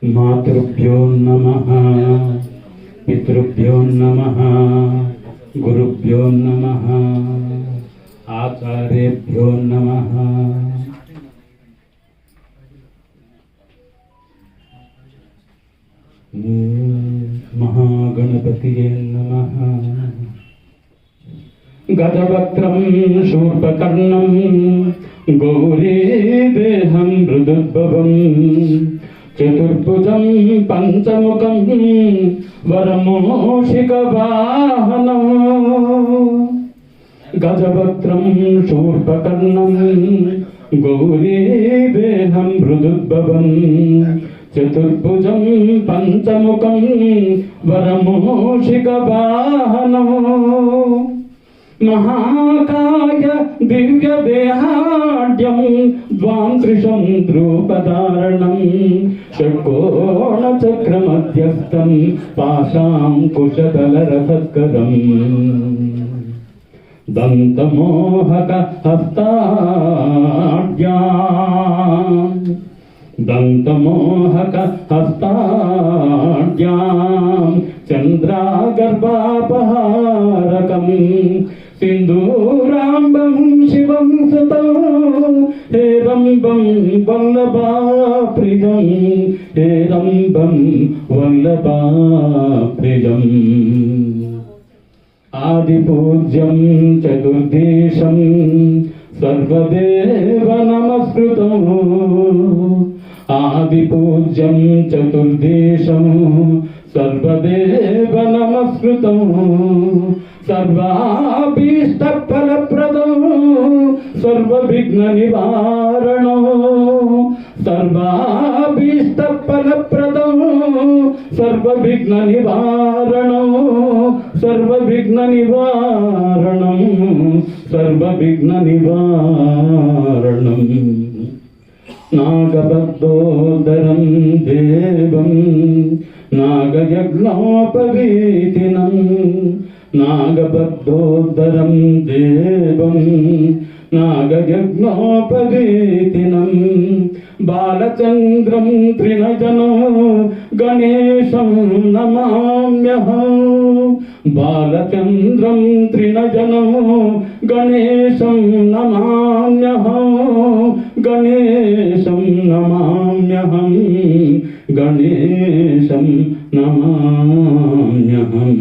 మాతృభ్యో నమః, పితృభ్యో నమః, గురుభ్యో నమః, ఆచార్యేభ్యో నమః. మహాగణపతియే నమః. గజవక్త్రం శూర్పకర్ణం గౌరీదేహం మృదుద్భవం చతుర్భుజం పంచముఖం వరమోషికవాహనం. గజవక్త్రం శూర్పకర్ణం గౌరీదేహం మృదుద్భవం చతుర్భుజం పంచముఖం వరమోషికవాహనం. మహాకాయ దివ్యదేహాఢ్యం ద్వాంత్రిషం ద్రూపదారణం షట్కోణచక్రమధ్యస్థం పాశాంకుశదలరథస్కరం. దంతమోహక హస్తాఢ్యాం దంతమోహక హస్తాఢ్యాం చంద్రాగర్భాపహారకం సింధూరాంబం శివం సతం హేరంబం వల్లభాప్రియం హేరంబం వల్లభాప్రియం. ఆదిపూజ్యం చతుర్దేశం సర్వదేవ నమస్కృతం. ఆదిపూజ్యం చతుర్దేశం సర్వదేవ నమస్కృతం. సర్వాభీష్టఫలప్రదం సర్వవిఘ్న నివారణం. సర్వాభీష్టఫలప్రదం సర్వవిఘ్న నివారణం. సర్వవిఘ్న నివారణం సర్వవిఘ్న నివారణం. నాగబద్ధోదరం దేవం నాగయజ్ఞోపవీతినం. నాగబద్ధోదరం దేవం నాగయజ్ఞోపవీతినం. బాలచంద్రం త్రినజనం గణేశం నమామ్యహం. బాలచంద్రం త్రినజనం గణేశం నమామ్యహం. గణేశం నమామ్యహం. గణేశం నమామ్యహం.